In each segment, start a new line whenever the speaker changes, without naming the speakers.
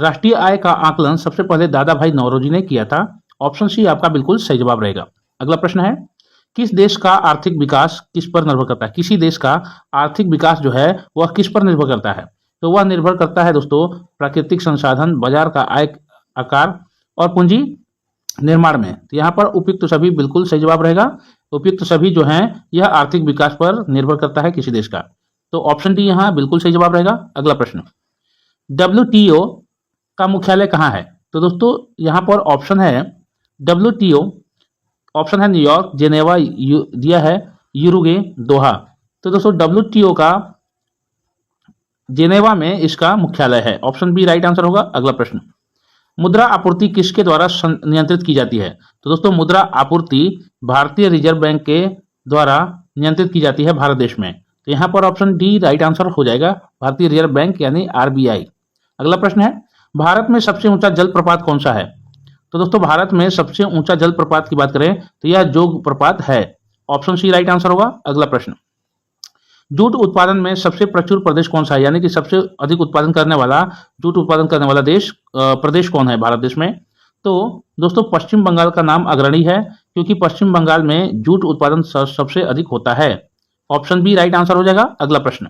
राष्ट्रीय आय का आकलन सबसे पहले दादा भाई नौरोजी ने किया था। ऑप्शन सी आपका बिल्कुल सही जवाब रहेगा। अगला प्रश्न है, किस देश का आर्थिक विकास किस पर निर्भर करता है? किसी देश का आर्थिक विकास जो है वह किस पर निर्भर करता है? तो वह निर्भर करता है दोस्तों प्राकृतिक संसाधन, बाजार का आय, आकार और पूंजी निर्माण में। तो यहाँ पर उपयुक्त सभी बिल्कुल सही जवाब रहेगा। उपयुक्त सभी जो हैं यह आर्थिक विकास पर निर्भर करता है किसी देश का। तो ऑप्शन डी यहाँ बिल्कुल सही जवाब रहेगा। अगला प्रश्न, WTO का मुख्यालय कहाँ है? तो दोस्तों यहाँ पर ऑप्शन है WTO, ऑप्शन है न्यूयॉर्क, जेनेवा दिया है, यूरुगे, दोहा। तो दोस्तों WTO का जेनेवा में इसका मुख्यालय है। ऑप्शन बी राइट आंसर होगा। अगला प्रश्न, मुद्रा आपूर्ति किसके द्वारा नियंत्रित की जाती है? तो दोस्तों मुद्रा आपूर्ति भारतीय रिजर्व बैंक के द्वारा नियंत्रित की जाती है भारत देश में। तो यहाँ पर ऑप्शन डी राइट आंसर हो जाएगा, भारतीय रिजर्व बैंक यानी RBI। अगला प्रश्न है, भारत में सबसे ऊंचा जलप्रपात कौन सा है? तो दोस्तों भारत में सबसे ऊंचा जलप्रपात की बात करें तो यह जोग प्रपात है। ऑप्शन सी राइट आंसर होगा। अगला प्रश्न, जूट उत्पादन में सबसे प्रचुर प्रदेश कौन सा है? यानी कि सबसे अधिक उत्पादन करने वाला, जूट उत्पादन करने वाला प्रदेश कौन है भारत देश में? तो दोस्तों पश्चिम बंगाल का नाम अग्रणी है, क्योंकि पश्चिम बंगाल में जूट उत्पादन सबसे अधिक होता है। ऑप्शन बी राइट आंसर हो जाएगा। अगला प्रश्न,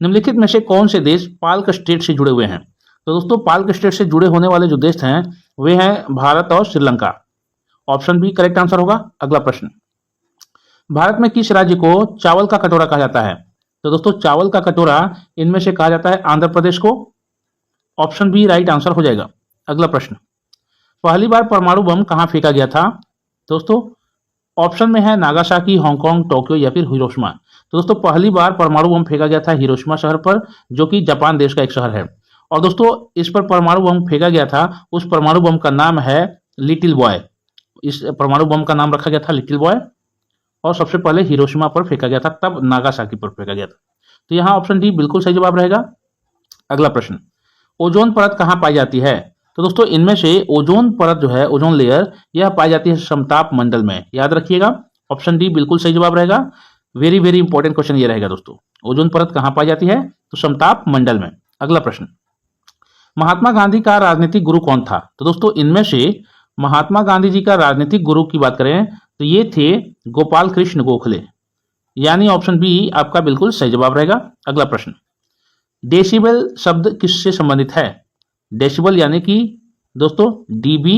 निम्नलिखित में से कौन से देश पाल्क स्टेट से जुड़े हुए हैं? तो दोस्तों पाल्क स्टेट से जुड़े होने वाले जो देश हैं वे हैं भारत और Sri Lanka. Option B correct answer होगा। अगला प्रश्न, भारत में किस राज्य को चावल का कटोरा कहा जाता है? तो दोस्तों चावल का कटोरा इनमें से कहा जाता है आंध्र प्रदेश को। ऑप्शन बी राइट आंसर हो जाएगा। अगला प्रश्न, पहली बार परमाणु बम कहां फेंका गया था? दोस्तों ऑप्शन में है नागासाकी, हांगकांग, टोक्यो या फिर हिरोशिमा। तो दोस्तों पहली बार परमाणु बम फेंका गया था हिरोशिमा शहर पर, जो कि जापान देश का एक शहर है। और दोस्तों इस पर परमाणु बम फेंका गया था, उस परमाणु बम का नाम है लिटिल बॉय। इस परमाणु बम का नाम रखा गया था लिटिल बॉय, और सबसे पहले हिरोशिमा पर फेंका गया था, तब नागासाकी पर फेंका गया था। तो यहाँ ऑप्शन डी बिल्कुल सही जवाब रहेगा। अगला प्रश्न, ओजोन परत कहाँ पाई जाती है? तो दोस्तों इनमें से ओजोन परत जो है, ओजोन लेयर, यह पाई जाती है समताप मंडल में। याद रखिएगा, ऑप्शन डी बिल्कुल सही जवाब रहेगा। वेरी वेरी इंपॉर्टेंट क्वेश्चन ये रहेगा दोस्तों, ओजोन परत कहाँ पाई जाती है? तो समताप मंडल में। अगला प्रश्न, महात्मा गांधी का राजनीतिक गुरु कौन था? तो दोस्तों इनमें से महात्मा गांधी जी का राजनीतिक गुरु की बात करें तो ये थे गोपाल कृष्ण गोखले, यानी ऑप्शन बी आपका बिल्कुल सही जवाब रहेगा। अगला प्रश्न, डेसिबल शब्द किससे संबंधित है? डेसिबल यानी कि दोस्तों डीबी,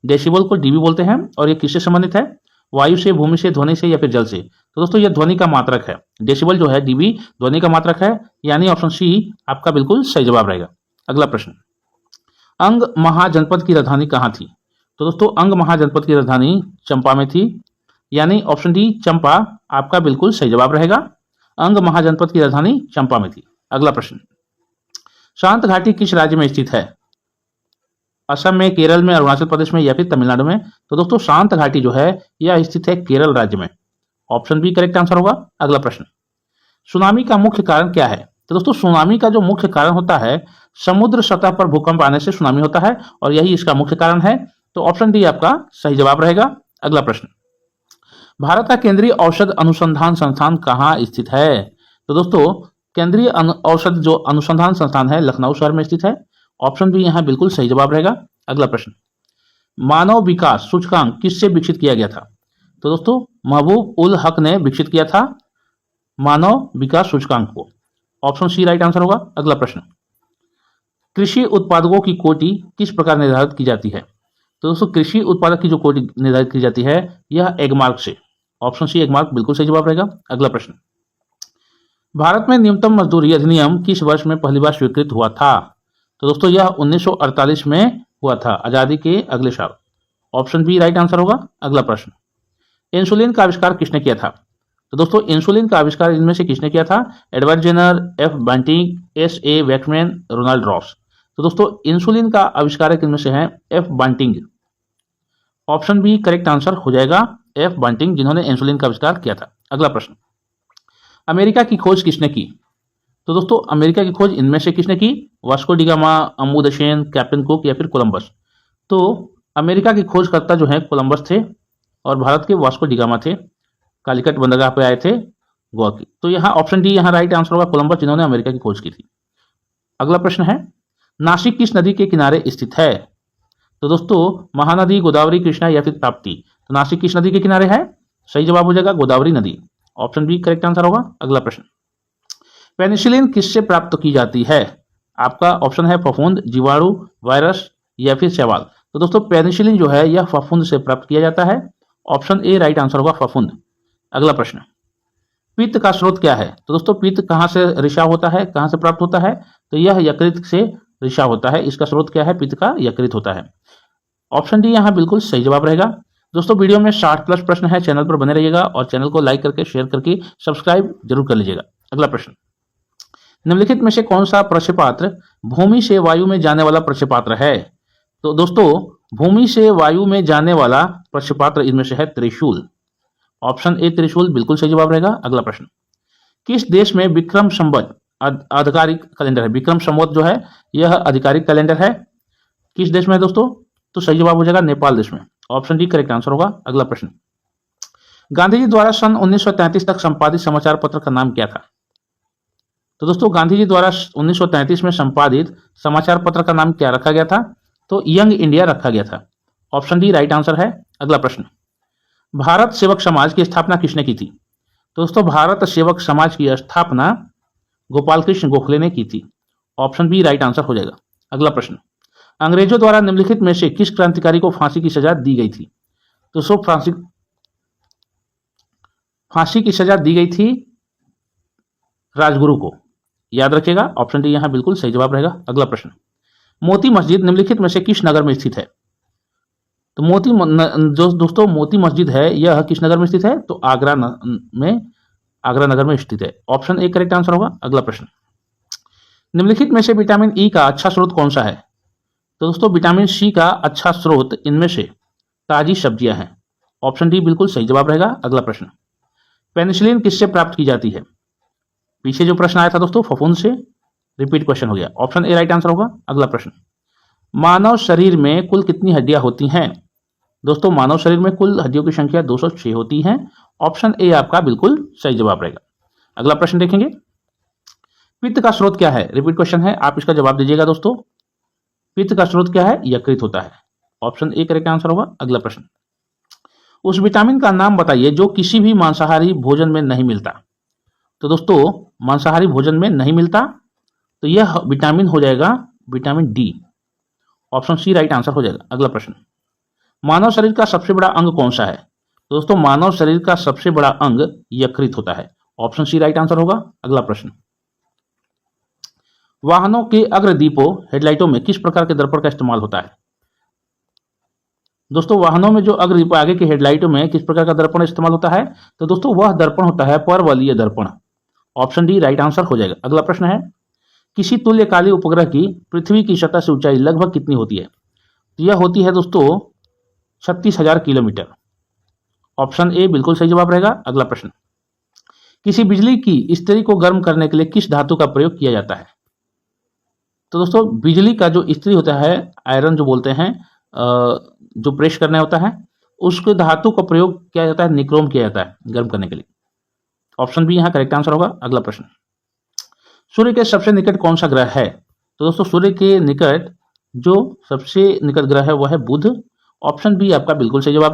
डेसिबल को डीबी बोलते हैं, और ये किससे संबंधित है? वायु से, भूमि से, ध्वनि से या फिर जल से। तो दोस्तों ये ध्वनि का मात्रक है। डेसिबल जो है डीबी ध्वनि का मात्रक है, यानी ऑप्शन सी आपका बिल्कुल सही जवाब रहेगा। अगला प्रश्न, अंग महाजनपद की राजधानी कहाँ थी? तो दोस्तों अंग महाजनपद की राजधानी चंपा में थी, यानी ऑप्शन डी चंपा आपका बिल्कुल सही जवाब रहेगा। अंग महाजनपद की राजधानी चंपा में थी। अगला प्रश्न, शांत घाटी किस राज्य में स्थित है? असम में, केरल में, अरुणाचल प्रदेश में या फिर तमिलनाडु में? तो दोस्तों शांत घाटी जो है यह स्थित है केरल राज्य में। ऑप्शन बी करेक्ट आंसर होगा। अगला प्रश्न, सुनामी का मुख्य कारण क्या है? तो दोस्तों सुनामी का जो मुख्य कारण होता है, समुद्र सतह पर भूकंप आने से सुनामी होता है, और यही इसका मुख्य कारण है। तो ऑप्शन डी आपका सही जवाब रहेगा। अगला प्रश्न, भारत का केंद्रीय औषध अनुसंधान संस्थान कहाँ स्थित है? तो दोस्तों केंद्रीय औषध जो अनुसंधान संस्थान है लखनऊ शहर में स्थित है। ऑप्शन बी यहाँ बिल्कुल सही जवाब रहेगा। अगला प्रश्न, मानव विकास सूचकांक किससे विकसित किया गया था? तो दोस्तों महबूब उल हक ने विकसित किया था मानव विकास सूचकांक को। ऑप्शन सी राइट आंसर होगा। अगला प्रश्न, कृषि उत्पादकों की कोटि किस प्रकार निर्धारित की जाती है? तो दोस्तों कृषि उत्पादक की जो कोटि निर्धारित की जाती है यह एगमार्क से। ऑप्शन सी एगमार्क बिल्कुल सही जवाब रहेगा। अगला प्रश्न, भारत में न्यूनतम मजदूरी अधिनियम किस वर्ष में पहली बार स्वीकृत हुआ था? तो दोस्तों यह 1948 में हुआ था, आजादी के अगले साल। ऑप्शन बी राइट आंसर होगा। अगला प्रश्न, इंसुलिन का आविष्कार किसने किया था? तो दोस्तों इंसुलिन का आविष्कार इनमें से किसने किया था? Edward Jenner, F Banting, S.A. Waksman, Ronald Ross. तो दोस्तों इंसुलिन का आविष्कारक इनमें से हैं F Banting. Option B correct answer हो जाएगा, एफ बंटिंग, जिन्होंने इंसुलिन का आविष्कार किया था। अगला प्रश्न, अमेरिका की खोज किसने की? तो दोस्तों अमेरिका की खोज इनमें से किसने की? Vasco da Gama, Amundsen, captain Cook या फिर कोलंबस। तो अमेरिका की खोजकर्ता जो है कोलंबस थे, और भारत के वास्को डी गामा थे, कालीकट बंदरगाह पे आए थे गोवा की। तो यहाँ ऑप्शन डी यहाँ राइट आंसर होगा, कोलंबस, जिन्होंने अमेरिका की खोज की थी। अगला प्रश्न है, नासिक किस नदी के किनारे स्थित है? तो दोस्तों महानदी, गोदावरी, कृष्णा या फिर ताप्ती। तो नासिक किस नदी के किनारे है? सही जवाब हो जाएगा गोदावरी नदी। ऑप्शन बी करेक्ट आंसर होगा। अगला प्रश्न, पेनिसिलिन किससे प्राप्त की जाती है? आपका ऑप्शन है फफूंद, जीवाणु, वायरस या फिर शैवाल। तो दोस्तों पेनिसिलिन जो है यह फफूंद से प्राप्त किया जाता है। ऑप्शन ए राइट आंसर होगा फफूंद। अगला प्रश्न, पित्त का स्रोत क्या है? तो दोस्तों पित्त कहाँ से रिसाव होता है, कहाँ से प्राप्त होता है? तो यह यकृत से रिसाव होता है। इसका स्रोत क्या है? पित्त का यकृत होता है। ऑप्शन डी यहाँ बिल्कुल सही जवाब रहेगा। दोस्तों वीडियो में 60+ प्रश्न है, चैनल पर बने रहिएगा और चैनल को लाइक करके शेयर करके सब्सक्राइब जरूर कर लीजिएगा। अगला प्रश्न, निम्नलिखित में से कौन सा प्रक्षेपात्र भूमि से वायु में जाने वाला प्रक्षेपात्र है? तो दोस्तों भूमि से वायु में जाने वाला प्रक्षेपात्र इनमें से है त्रिशूल। ऑप्शन ए त्रिशूल बिल्कुल सही जवाब रहेगा। अगला प्रश्न, किस देश में विक्रम संवत आधिकारिक कैलेंडर है? विक्रम संवत जो है यह आधिकारिक कैलेंडर है। किस देश में है दोस्तों? तो सही जवाब हो जाएगा नेपाल देश में। ऑप्शन डी करेक्ट आंसर होगा। अगला प्रश्न, गांधी जी द्वारा सन 1933 तक संपादित समाचार पत्र का नाम क्या था? तो दोस्तों गांधी जी द्वारा 1933 में संपादित समाचार पत्र का नाम क्या रखा गया था? तो यंग इंडिया रखा गया था। ऑप्शन डी राइट आंसर है। अगला प्रश्न, भारत सेवक समाज की स्थापना किसने की थी? तो दोस्तों भारत सेवक समाज की स्थापना गोपाल कृष्ण गोखले ने की थी। ऑप्शन बी राइट आंसर हो जाएगा। अगला प्रश्न, अंग्रेजों द्वारा निम्नलिखित में से किस क्रांतिकारी को फांसी की सजा दी गई थी? तो सो फांसी की सजा दी गई थी राजगुरु को। याद रखिएगा। ऑप्शन डी यहाँ बिल्कुल सही जवाब रहेगा। अगला प्रश्न, मोती मस्जिद निम्नलिखित में से किस नगर में स्थित है? तो दोस्तों मोती मस्जिद है यह किस नगर में स्थित है? तो आगरा नगर में स्थित है। ऑप्शन ए करेक्ट आंसर होगा। अगला प्रश्न, निम्नलिखित में से विटामिन ई का अच्छा स्रोत कौन सा है? तो दोस्तों विटामिन सी का अच्छा स्रोत इनमें से ताजी सब्जियां हैं। ऑप्शन डी बिल्कुल सही जवाब रहेगा। अगला प्रश्न, पेनिसिलिन किससे प्राप्त की जाती है? पीछे जो प्रश्न आया था दोस्तों फफूंद से, रिपीट क्वेश्चन हो गया। ऑप्शन ए राइट आंसर होगा। अगला प्रश्न, मानव शरीर में कुल कितनी हड्डियां होती हैं? दोस्तों मानव शरीर में कुल हड्डियों की संख्या 206 होती है। ऑप्शन ए आपका बिल्कुल सही जवाब रहेगा। अगला प्रश्न देखेंगे, पित्त का स्रोत क्या है? रिपीट क्वेश्चन है, आप इसका जवाब दीजिएगा दोस्तों। पित्त का स्रोत क्या है? यकृत होता है। ऑप्शन ए करेक्ट आंसर होगा। अगला प्रश्न, उस विटामिन का नाम बताइए जो किसी भी मांसाहारी भोजन में नहीं मिलता। तो दोस्तों मांसाहारी भोजन में नहीं मिलता, तो यह विटामिन हो जाएगा vitamin D. Option C right answer हो जाएगा। अगला प्रश्न, मानव शरीर का सबसे बड़ा अंग कौन सा है? तो दोस्तों मानव शरीर का सबसे बड़ा अंग यकृत होता है। ऑप्शन सी राइट आंसर होगा। अगला प्रश्न, वाहनों के अग्रदीपों हेडलाइटों में किस प्रकार के दर्पण का इस्तेमाल होता है? दोस्तों वाहनों में जो अग्रदीप आगे के हेडलाइटों में किस प्रकार का दर्पण इस्तेमाल होता है? तो दोस्तों वह दर्पण होता है परवलयीय दर्पण। ऑप्शन डी राइट आंसर हो जाएगा। अगला प्रश्न है, किसी तुल्यकालिक उपग्रह की पृथ्वी की सतह से ऊंचाई लगभग कितनी होती है? तो यह होती है दोस्तों 36,000 किलोमीटर। ऑप्शन ए बिल्कुल सही जवाब रहेगा। अगला प्रश्न, किसी बिजली की इस्त्री को गर्म करने के लिए किस धातु का प्रयोग किया जाता है? तो दोस्तों बिजली का जो इस्त्री होता है, आयरन जो बोलते हैं, जो प्रेस करना होता है, उसके धातु का प्रयोग किया जाता है, निक्रोम किया जाता है गर्म करने के लिए। ऑप्शन बी यहाँ करेक्ट आंसर होगा। अगला प्रश्न, सूर्य के सबसे निकट कौन सा ग्रह है? तो दोस्तों सूर्य के निकट जो सबसे निकट ग्रह है वह है बुध। ऑप्शन बी आपका बिल्कुल सही जवाब है।